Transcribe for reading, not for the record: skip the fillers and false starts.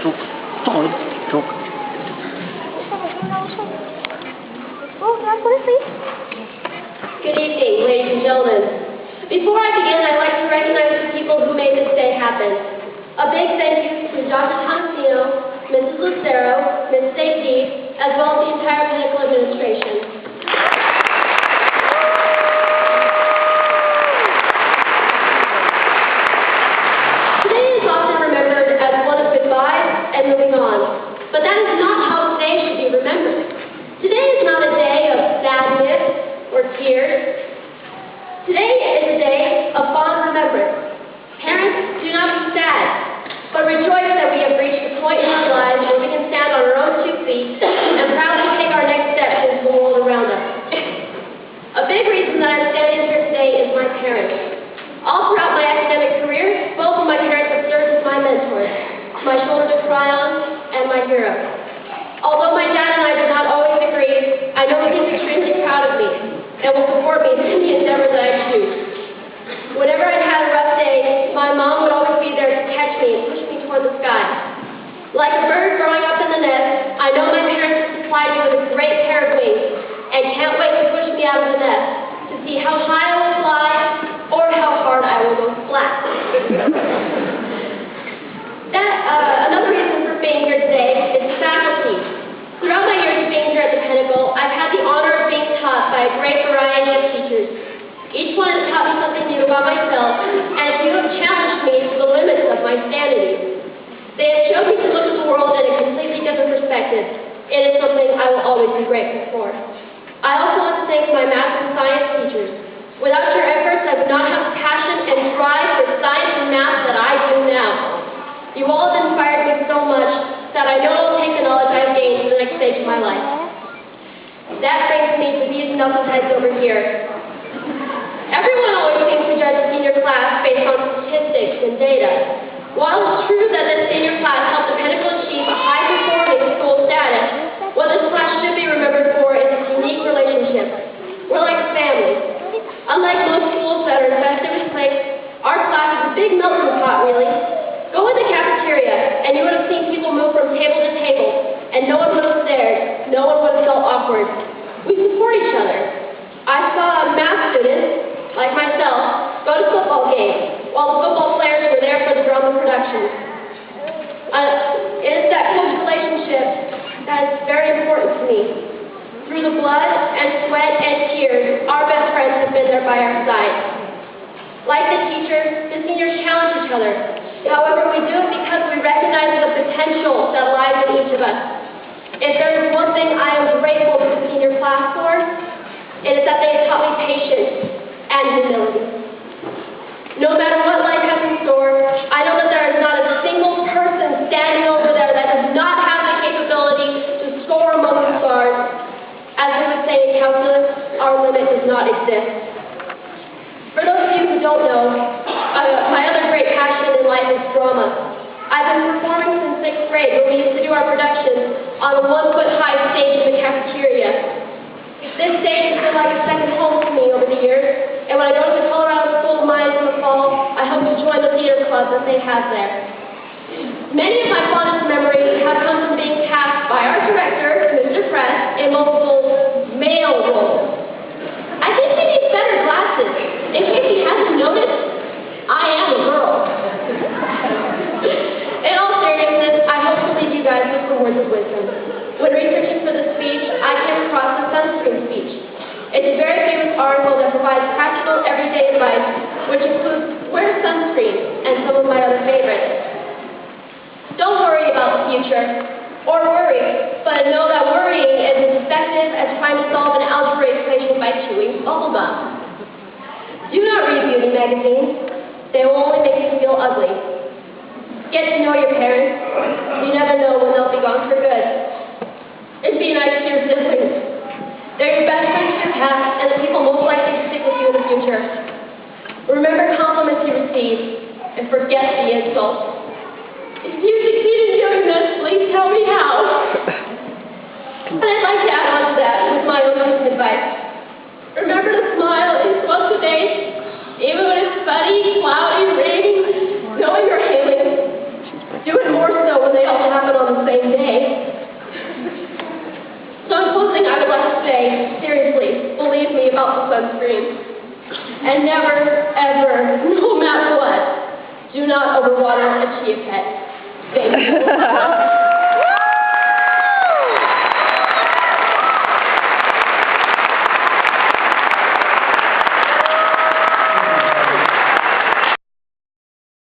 Good evening, ladies and gentlemen. Before I begin, I'd like to recognize the people who made this day happen. A big thank you to Dr. Tomasino, Mrs. Lucero, Ms. Stacey, as well as the entire medical administration. Today is often remembered as one of goodbyes and moving on, but that is not how today should be remembered. Today is not a day of sadness or tears. Today is a day of fond remembrance. Parents, do not be sad, but rejoice that we have reached a point in our lives where we can stand on our own 2 feet and proudly take our next steps into the world around us. A big reason that I'm standing here today is my parents. All throughout my academic career, both of my parents have served as my mentors, my shoulder to cry on, and my hero. Although my dad and I do not always agree, I know he's extremely proud of me and will support me in any endeavor that I choose. Whenever I had a rough day, my mom would always be there to catch me and push me toward the sky. Like a bird growing up in the nest, I know my parents have supplied me with a great pair of wings and can't wait to push me out of the nest to see how high I will fly or how hard I will go flat. Another reason for being here today is faculty. Throughout my years of being here at the Pinnacle, I've had the honor of being taught by a great variety of teachers. Each one has taught me something new about myself, and a few have challenged me to the limits of my sanity. They have shown me to look at the world in a completely different perspective. It is something I will always be grateful for. I also want to thank my math and science teachers. Without your efforts, I would not have the passion and drive for science and math that I do now. You all have inspired me so much that I know I'll take the knowledge I've gained to the next stage of my life. That brings me to these knuckleheads over here. Everyone always seems to judge a senior class based on statistics and data. While it's true that this senior class helped the Pinnacle achieve a high-performing school status, what this class should be remembered for is its unique relationship. We're like a family. Unlike most schools that are invested with place, our class is a big melting pot, really. Go in the cafeteria, and you would have seen people move from table to table, and no one would have stared, no one would have felt awkward. We support each other. I saw math students, like myself, go to football games, while the football players were there for the drama productions. It is that close relationship that is very important to me. Through the blood and sweat and tears, our best friends have been there by our side. Like the teachers, the seniors challenge each other. However, we do it because we recognize the potential that lies in each of us. If there is one thing I am grateful to the senior class for, it is that they have taught me patience and humility. No matter what life has in store, I know that there is not a single person standing over there that does not have the capability to score among the stars. As we would say in calculus, our limit does not exist. For those of you who don't know, my other great passion in life is drama. I've been performing since 6th grade when we used to do our productions on a 1-foot-high stage in the cafeteria. This stage has been like a second home to me over the years, and when I go to the Colorado School of Mines in the fall, I hope to join the theater club that they have there. Many of my fondest memories have come from being cast by our director, Mr. Press, in multiple male roles. I think he needs better glasses. In case he hasn't noticed, I am a girl. In all seriousness, I hope to leave you guys with some words of wisdom. When researching for this speech, I came across the sunscreen speech. It's a very famous article that provides practical, everyday advice, which includes wear sunscreen and some of my other favorites. Don't worry about the future, or worry, but know that worrying is as effective as trying to solve an algebra equation by chewing bubblegum. Do not read beauty magazines. They will only make you feel ugly. Get to know your parents. You never know when they'll be gone for good. And be nice to your siblings. They're your best friends you have, and the people most likely to stick with you in the future. Remember compliments you receive, and forget the insults. If you succeed in doing this, please tell me how. And I'd like to add on to that with my own piece of advice. Remember to smile and close the day, even when it's funny, cloudy, raining, knowing you're hailing. Do it more more so when they all happen on the same day. So in closing, I would like to say, seriously, believe me about the sunscreen. And never, ever, no matter what, do not overwater a chia pet. Thank you.